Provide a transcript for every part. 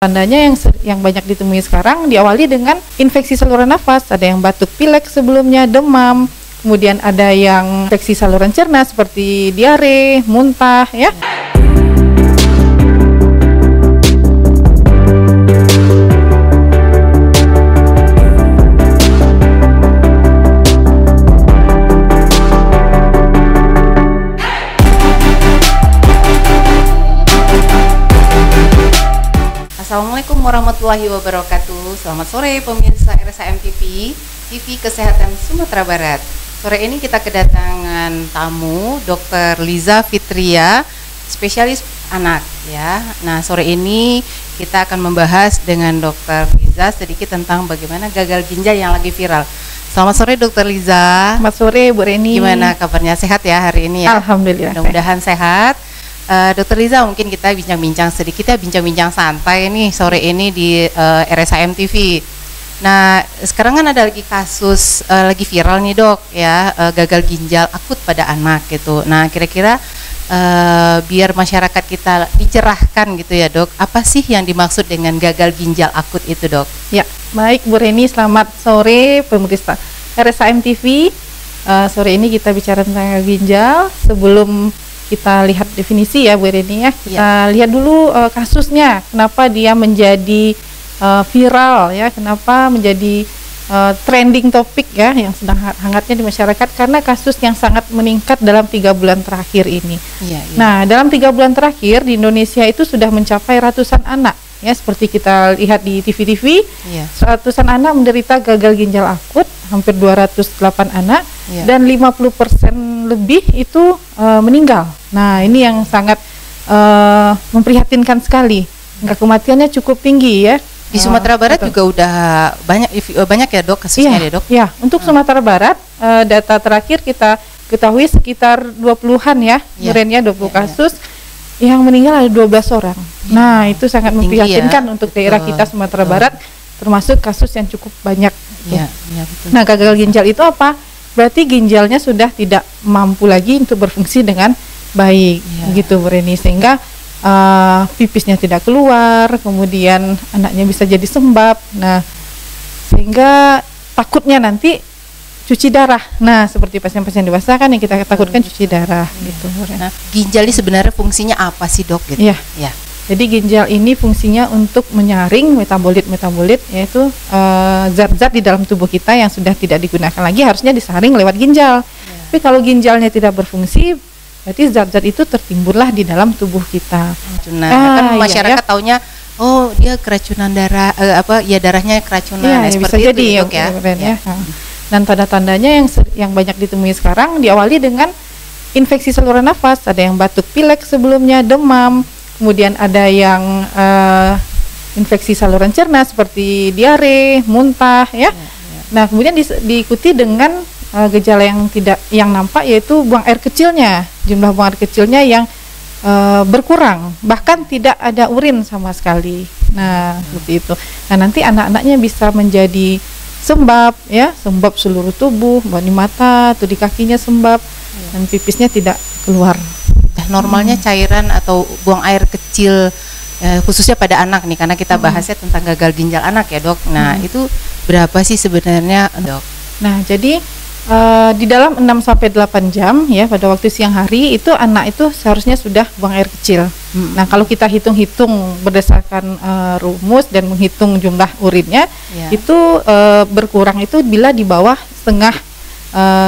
Tandanya yang banyak ditemui sekarang diawali dengan infeksi saluran nafas, ada yang batuk pilek sebelumnya, demam, kemudian ada yang infeksi saluran cerna seperti diare, muntah ya. Assalamualaikum warahmatullahi wabarakatuh. Selamat sore pemirsa RSAM TV, TV Kesehatan Sumatera Barat. Sore ini kita kedatangan tamu Dr. Liza Fitria, spesialis anak ya. Nah, sore ini kita akan membahas dengan Dr. Liza sedikit tentang bagaimana gagal ginjal yang lagi viral. Selamat sore Dr. Liza. Selamat sore Bu Reni. Gimana kabarnya, sehat ya hari ini ya? Alhamdulillah. Mudah-mudahan sehat. Dr. Liza, mungkin kita bincang-bincang sedikit ya, bincang-bincang santai nih sore ini di RSAM TV. Nah, sekarang kan ada lagi kasus lagi viral nih dok ya, gagal ginjal akut pada anak gitu. Nah, kira-kira biar masyarakat kita dicerahkan gitu ya dok, apa sih yang dimaksud dengan gagal ginjal akut itu dok? Ya, baik Bu Reni, selamat sore pemirsa RSAM TV. Sore ini kita bicara tentang gagal ginjal. Sebelum kita lihat definisi ya Bu Reni ya, kita lihat dulu kasusnya, kenapa dia menjadi viral ya, kenapa menjadi trending topik ya, yang sedang hangatnya di masyarakat karena kasus yang sangat meningkat dalam 3 bulan terakhir ini. Nah, dalam 3 bulan terakhir di Indonesia itu sudah mencapai ratusan anak ya, seperti kita lihat di TV-TV, ratusan anak menderita gagal ginjal akut, hampir 208 anak dan 50% lebih itu meninggal. Nah, ini yang sangat memprihatinkan sekali. Angka kematiannya cukup tinggi ya. Di Sumatera Barat juga udah banyak ya dok kasusnya ya dok? Iya, untuk Sumatera Barat data terakhir kita ketahui sekitar 20-an ya, Ren, 20 kasus. Yang meninggal ada 12 orang. Nah, itu sangat memprihatinkan untuk daerah kita Sumatera Barat, termasuk kasus yang cukup banyak. Betul. Nah, gagal ginjal itu apa? Berarti ginjalnya sudah tidak mampu lagi untuk berfungsi dengan baik, gitu Bu Reni, sehingga pipisnya tidak keluar, kemudian anaknya bisa jadi sembab. Nah, sehingga takutnya nanti cuci darah. Nah, seperti pasien-pasien dewasa kan yang kita takutkan cuci darah gitu. Nah, ginjal ini sebenarnya fungsinya apa sih dok? Gitu? Ya. Jadi ginjal ini fungsinya untuk menyaring metabolit, yaitu zat-zat di dalam tubuh kita yang sudah tidak digunakan lagi harusnya disaring lewat ginjal. Tapi kalau ginjalnya tidak berfungsi, berarti zat-zat itu tertimbunlah di dalam tubuh kita. Kan masyarakat taunya, oh dia keracunan darah, darahnya keracunan, bisa seperti jadi itu ya dok ya. Dan tanda-tandanya yang banyak ditemui sekarang diawali dengan infeksi saluran nafas, ada yang batuk pilek sebelumnya, demam, kemudian ada yang infeksi saluran cerna seperti diare, muntah ya. Nah, kemudian diikuti dengan gejala yang nampak, yaitu buang air kecilnya, jumlah buang air kecilnya yang berkurang, bahkan tidak ada urin sama sekali. Nah, seperti itu. Nah, nanti anak-anaknya bisa menjadi sembab ya, sembab seluruh tubuh, di mata atau di kakinya sembab, dan pipisnya tidak keluar. Normalnya cairan atau buang air kecil khususnya pada anak nih, karena kita bahasnya tentang gagal ginjal anak ya dok. Nah, itu berapa sih sebenarnya dok? Nah, jadi di dalam 6-8 jam ya, pada waktu siang hari itu anak itu seharusnya sudah buang air kecil. Nah, kalau kita hitung-hitung berdasarkan rumus dan menghitung jumlah urinnya, itu berkurang itu bila di bawah setengah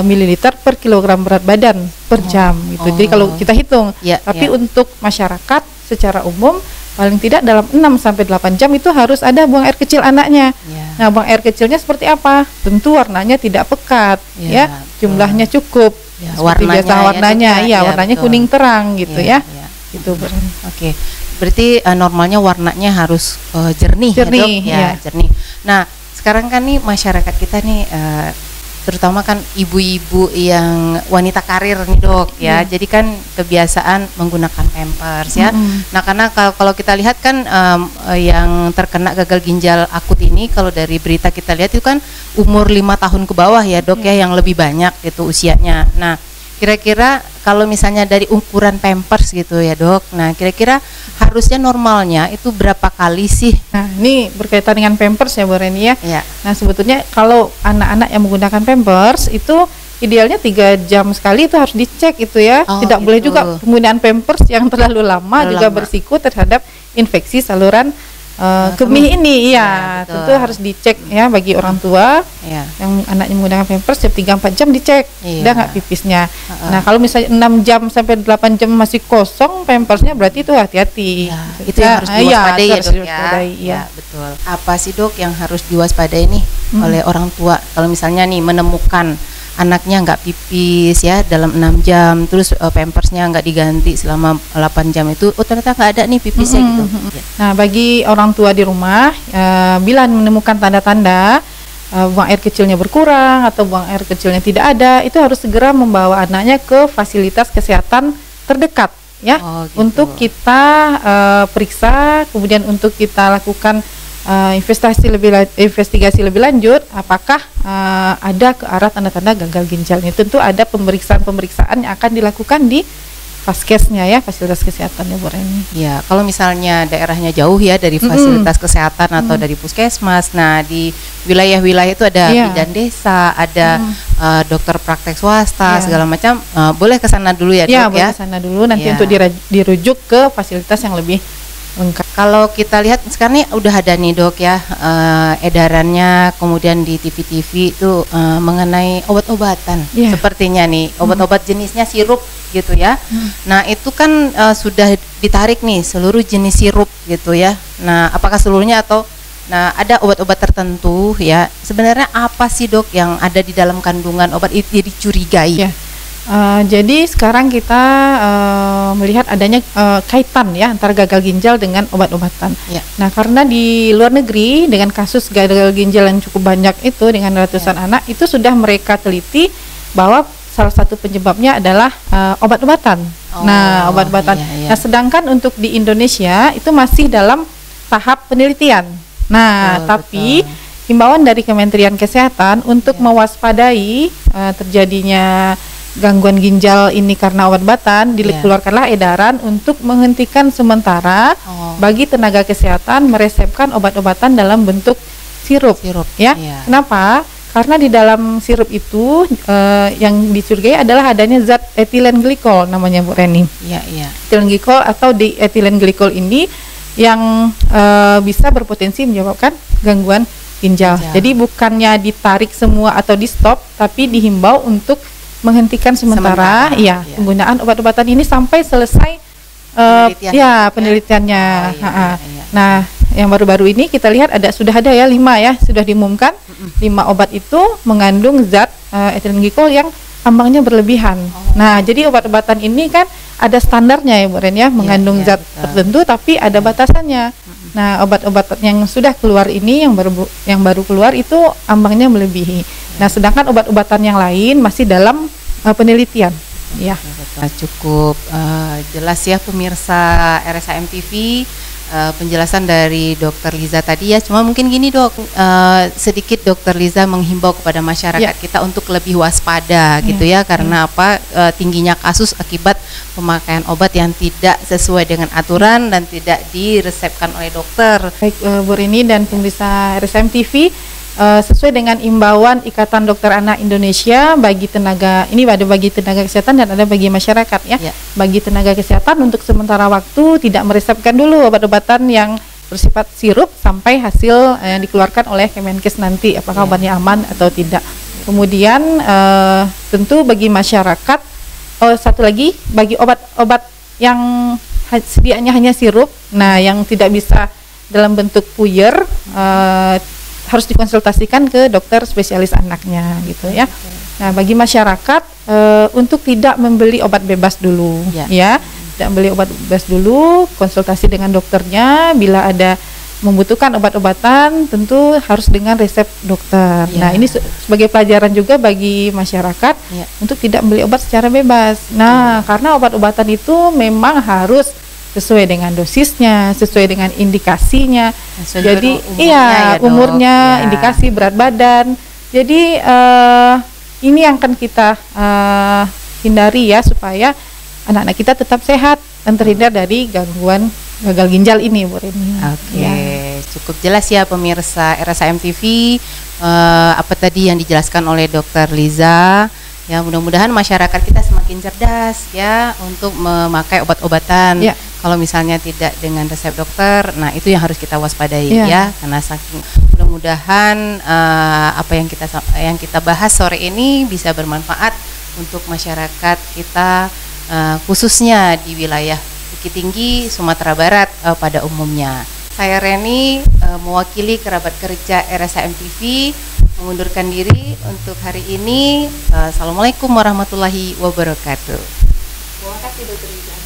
mililiter per kilogram berat badan per jam gitu. Jadi kalau kita hitung, tapi untuk masyarakat secara umum paling tidak dalam 6-8 jam itu harus ada buang air kecil anaknya. Nah, buang air kecilnya seperti apa? Tentu warnanya tidak pekat, jumlahnya cukup. Seperti biasa warnanya, warnanya kuning terang gitu ya. Itu Oke. Berarti normalnya warnanya harus jernih ya dok? Jernih. Nah, sekarang kan nih masyarakat kita nih terutama kan ibu-ibu yang wanita karir nih dok ya, jadi kan kebiasaan menggunakan pampers ya. Nah, karena kalau kita lihat kan yang terkena gagal ginjal akut ini, kalau dari berita kita lihat itu kan umur 5 tahun ke bawah ya dok ya, yang lebih banyak itu usianya. Nah, kira-kira kalau misalnya dari ukuran Pampers gitu ya dok, nah kira-kira harusnya normalnya itu berapa kali sih? Nah ini berkaitan dengan Pampers ya Bu Reni ya. Ya. Nah sebetulnya kalau anak-anak yang menggunakan Pampers itu idealnya 3 jam sekali itu harus dicek itu ya. Tidak boleh juga penggunaan Pampers yang terlalu lama juga berisiko terhadap infeksi saluran kemih ini. Iya, tentu harus dicek ya bagi orang tua yang anaknya menggunakan Pampers setiap 3-4 jam dicek udah nggak pipisnya. Nah kalau misalnya 6 jam sampai 8 jam masih kosong Pampersnya, berarti itu hati-hati. Itu yang harus diwaspadai ya dok ya. Iya betul. Apa sih dok yang harus diwaspadai nih oleh orang tua kalau misalnya nih menemukan anaknya nggak pipis ya dalam 6 jam, terus Pampersnya nggak diganti selama 8 jam itu, ternyata nggak ada nih pipisnya gitu. Nah bagi orang tua di rumah, bila menemukan tanda-tanda buang air kecilnya berkurang atau buang air kecilnya tidak ada, itu harus segera membawa anaknya ke fasilitas kesehatan terdekat ya, untuk kita periksa, kemudian untuk kita lakukan investigasi lebih lanjut apakah ada ke arah tanda-tanda gagal ginjal. Ini tentu ada pemeriksaan yang akan dilakukan di Faskesnya ya, fasilitas kesehatan ya Bu Reni. Ya, kalau misalnya daerahnya jauh ya dari fasilitas kesehatan atau dari puskesmas, nah di wilayah-wilayah itu ada bidan desa, ada dokter praktek swasta segala macam, boleh ke sana dulu ya dok ya? Boleh ke sana dulu nanti untuk dirujuk ke fasilitas yang lebih lengkap. Kalau kita lihat sekarang nih udah ada nih dok ya edarannya, kemudian di TV-TV itu mengenai obat-obatan sepertinya nih, obat-obat jenisnya sirup gitu ya. Nah itu kan sudah ditarik nih seluruh jenis sirup gitu ya. Nah apakah seluruhnya atau ada obat-obat tertentu ya, sebenarnya apa sih dok yang ada di dalam kandungan obat itu jadi dicurigai? Jadi sekarang kita melihat adanya kaitan ya antara gagal ginjal dengan obat-obatan. Nah karena di luar negeri dengan kasus gagal ginjal yang cukup banyak itu dengan ratusan anak, itu sudah mereka teliti bahwa salah satu penyebabnya adalah obat-obatan. Nah obat-obatan. Nah sedangkan untuk di Indonesia itu masih dalam tahap penelitian. Nah tapi himbauan dari Kementerian Kesehatan untuk mewaspadai terjadinya gangguan ginjal ini karena obat-obatan, dikeluarkanlah edaran untuk menghentikan sementara bagi tenaga kesehatan meresepkan obat-obatan dalam bentuk sirup ya. Kenapa? Karena di dalam sirup itu yang dicurigai adalah adanya zat etilen glikol namanya Bu Reni. Etilen glikol atau di etilen glikol ini yang bisa berpotensi menyebabkan gangguan ginjal. Jadi bukannya ditarik semua atau di stop, tapi dihimbau untuk menghentikan sementara penggunaan obat-obatan ini sampai selesai penelitiannya. Nah, yang baru-baru ini kita lihat sudah ada ya 5 ya, sudah diumumkan 5 obat itu mengandung zat etilen glikol yang ambangnya berlebihan. Nah, jadi obat-obatan ini kan ada standarnya ya Bu Ren ya, mengandung zat tertentu tapi ada batasannya. Nah, obat-obatan yang sudah keluar ini yang baru keluar itu ambangnya melebihi. Nah, sedangkan obat-obatan yang lain masih dalam penelitian. Ya. Cukup jelas ya pemirsa RSAM TV penjelasan dari Dr. Liza tadi ya. Cuma mungkin gini dok, sedikit Dr. Liza menghimbau kepada masyarakat kita untuk lebih waspada gitu ya, karena apa, tingginya kasus akibat pemakaian obat yang tidak sesuai dengan aturan dan tidak diresepkan oleh dokter. Baik Bu Rini dan pemirsa RSAM TV, sesuai dengan imbauan Ikatan Dokter Anak Indonesia bagi tenaga kesehatan dan ada bagi masyarakat ya. Bagi tenaga kesehatan untuk sementara waktu tidak meresepkan dulu obat-obatan yang bersifat sirup sampai hasil yang dikeluarkan oleh Kemenkes nanti apakah obatnya aman atau tidak. Kemudian tentu bagi masyarakat satu lagi, bagi obat-obat yang sedianya hanya sirup, nah yang tidak bisa dalam bentuk puyer, harus dikonsultasikan ke dokter spesialis anaknya gitu ya. Nah bagi masyarakat untuk tidak membeli obat bebas dulu ya, tidak membeli obat bebas dulu, konsultasi dengan dokternya. Bila ada membutuhkan obat-obatan tentu harus dengan resep dokter. Nah ini sebagai pelajaran juga bagi masyarakat untuk tidak membeli obat secara bebas. Nah karena obat-obatan itu memang harus sesuai dengan dosisnya, sesuai dengan indikasinya. Jadi umurnya, indikasi berat badan. Jadi ini yang akan kita hindari ya, supaya anak-anak kita tetap sehat dan terhindar dari gangguan gagal ginjal ini, Bu Reni. Oke, cukup jelas ya pemirsa RSAM TV, apa tadi yang dijelaskan oleh Dokter Liza. Ya, mudah-mudahan masyarakat kita semakin cerdas ya untuk memakai obat-obatan. Ya. Kalau misalnya tidak dengan resep dokter, nah itu yang harus kita waspadai Ya. ya, karena saking mudah-mudahan apa yang kita bahas sore ini bisa bermanfaat untuk masyarakat kita, khususnya di wilayah Bukit Tinggi, Sumatera Barat pada umumnya. Saya Reni, mewakili kerabat kerja RSAM TV, mengundurkan diri untuk hari ini. Assalamualaikum warahmatullahi wabarakatuh. Terima kasih Dokter Liza.